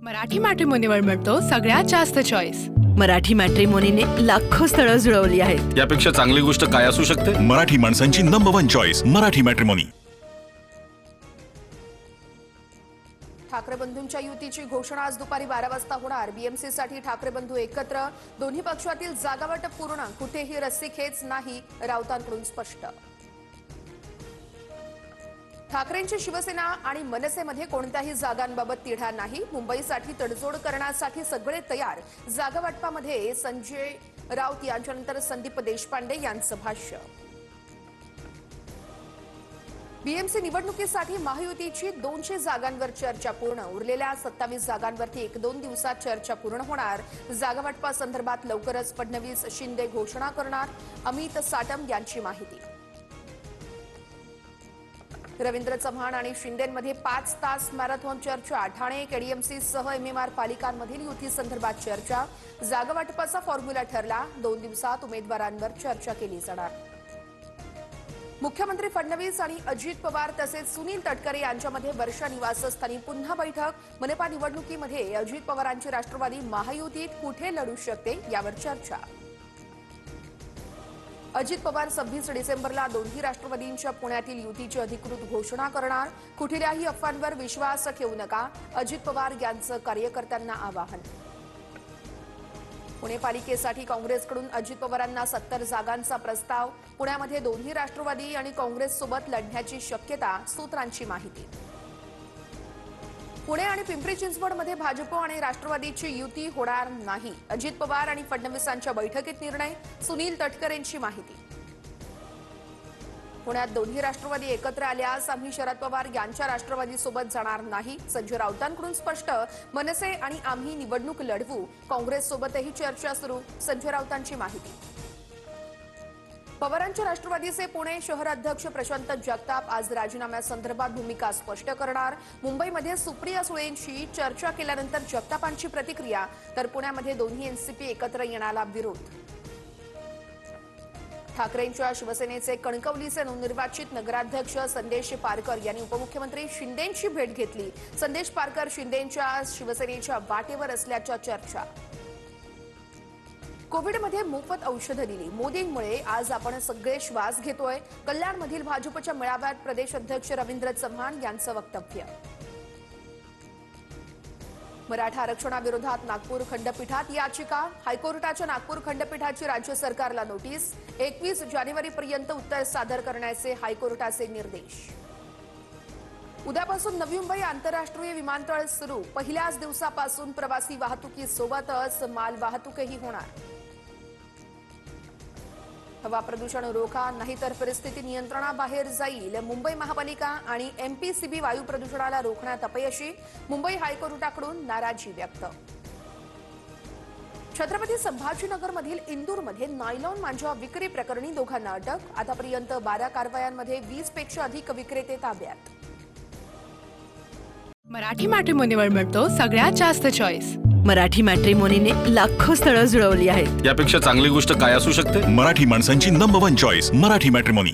मराठी मॅट्रिमोनीवर मिळतो सगळ्यात जास्त चॉईस। मराठी मॅट्रिमोनीने लाखो स्थळं जुळवली आहेत। यापेक्षा चांगली गोष्ट काय असू शकते? मराठी माणसांची number 1 choice Marathi matrimony. Thackeray बंधूंच्या युतीची घोषणा आज दुपारी 12 वाजता होणार। बीएमसीसाठी ठाकरे बंधू एकत्र, दोन्ही पक्षातील जागावाटप पूर्ण, कुठेही रस्सीखेच नाही, राऊतांकडून स्पष्ट। ठाकरेंची शिवसेना आणि मनसेमध्ये कोणत्याही जागांबाबत तिढा नाही, मुंबईसाठी तडजोड करण्यासाठी सगळे तयार। जागावाटपामध्ये संजय राऊत यांच्यानंतर संदीप देशपांडे यांचं भाष्य। बीएमसी निवडणुकीसाठी महायुतीची 200 जागांवर चर्चा पूर्ण, उरलेल्या 27 जागांवरती 1-2 दिवसात चर्चा पूर्ण होणार। जागावाटपासंदर्भात लवकरच फडणवीस शिंदे घोषणा करणार, अमित साटम यांची माहिती। रवींद्र चव्हाण आणि शिंदेंमध्ये 5 तास मॅरेथॉन चर्चा, ठाणे केडीएमसी सह एमएमआर पालिकांमधील युती संदर्भात चर्चा। जागावाटपाचा फॉर्म्युला ठरला, 2 दिवसात उमेदवारांवर चर्चा केली जाणार। मुख्यमंत्री फडणवीस आणि अजित पवार तसेच सुनील तटकरे यांच्यामध्ये वर्षा निवासस्थानी पुन्हा बैठक। मनपा निवडणुकीमध्ये अजित पवारांची राष्ट्रवादी महायुतीत कुठे लढू शकते यावर चर्चा। अजित पवार 26 डिसेंबरला दोन्ही राष्ट्रवादींच्या पुण्यातील युतीची अधिकृत घोषणा करणार। कुठल्याही अफवांवर विश्वास ठेवू नका, अजित पवार यांचं कार्यकर्त्यांना आवाहन। पुणे पालिकेसाठी काँग्रेसकडून अजित पवारांना 70 जागांचा प्रस्ताव। पुण्यामध्ये दोन्ही राष्ट्रवादी आणि काँग्रेससोबत लढण्याची शक्यता, सूत्रांची माहिती। पुणे आणि पिंपरी चिंचवडमध्ये भाजप आणि राष्ट्रवादीची युती होणार नाही, अजित पवार आणि फडणवीसांच्या बैठकीत निर्णय, सुनील तटकरेंची माहिती। पुण्यात दोन्ही राष्ट्रवादी एकत्र आल्यास आम्ही शरद पवार यांच्या राष्ट्रवादीसोबत जाणार नाही, संजय राऊतांकडून स्पष्ट। मनसे आणि आम्ही निवडणूक लढवू, काँग्रेससोबतही चर्चा सुरू, संजय राऊतांची माहिती। पवारांच्या राष्ट्रवादीचे पुणे शहर अध्यक्ष प्रशांत जगताप आज राजीनाम्यासंदर्भात भूमिका स्पष्ट करणार। मुंबईमध्ये सुप्रिया सुळेंशी चर्चा केल्यानंतर जगतापांची प्रतिक्रिया, तर पुण्यामध्ये दोन्ही एनसीपी एकत्र येण्याला विरोध। ठाकरेंच्या शिवसेनेचे कणकवलीचे नवनिर्वाचित नगराध्यक्ष संदेश पारकर यांनी उपमुख्यमंत्री शिंदेंची भेट घेतली। संदेश पारकर शिंदेंच्या शिवसेनेच्या वाटेवर असल्याच्या चर्चा। कोविडमध्ये मोफत औषधं दिली, मोदींमुळे आज आपण सगळे श्वास घेतोय, कल्याणमधील भाजपच्या मेळाव्यात प्रदेश अध्यक्ष रवींद्र चव्हाण यांचं वक्तव्य। मराठा आरक्षणाविरोधात नागपूर खंडपीठात याचिका, हायकोर्टाच्या नागपूर खंडपीठाची राज्य सरकारला नोटीस, 21 जानेवारीपर्यंत उत्तर सादर करण्याचे हायकोर्टाचे निर्देश। उद्यापासून नवी मुंबई आंतरराष्ट्रीय विमानतळ सुरू, पहिल्याच दिवसापासून प्रवासी वाहतुकीसोबतच माल वाहतूकही होणार। हवा प्रदूषण रोखा, नाहीतर परिस्थिती नियंत्रणाबाहेर जाईल, मुंबई महापालिका आणि एमपीसीबी वायू प्रदूषणाला रोखण्यात अपयशी, मुंबई हायकोर्टाकडून नाराजी व्यक्त। छत्रपती संभाजीनगरमधील इंदूरमध्ये नायलॉन मांजा विक्री प्रकरणी दोघांना अटक, आतापर्यंत 12 कारवायांमध्ये 20 पेक्षा अधिक विक्रेते ताब्यात। मराठी मॅट्रिमोनीवर मिळतो सगळ्यात जास्त चॉईस। मराठी मॅट्रिमोनीने लाखो स्थळं जुळवली आहेत। यापेक्षा चांगली गोष्ट काय असू शकते? मराठी माणसांची नंबर 1 चॉईस मराठी मॅट्रिमोनी।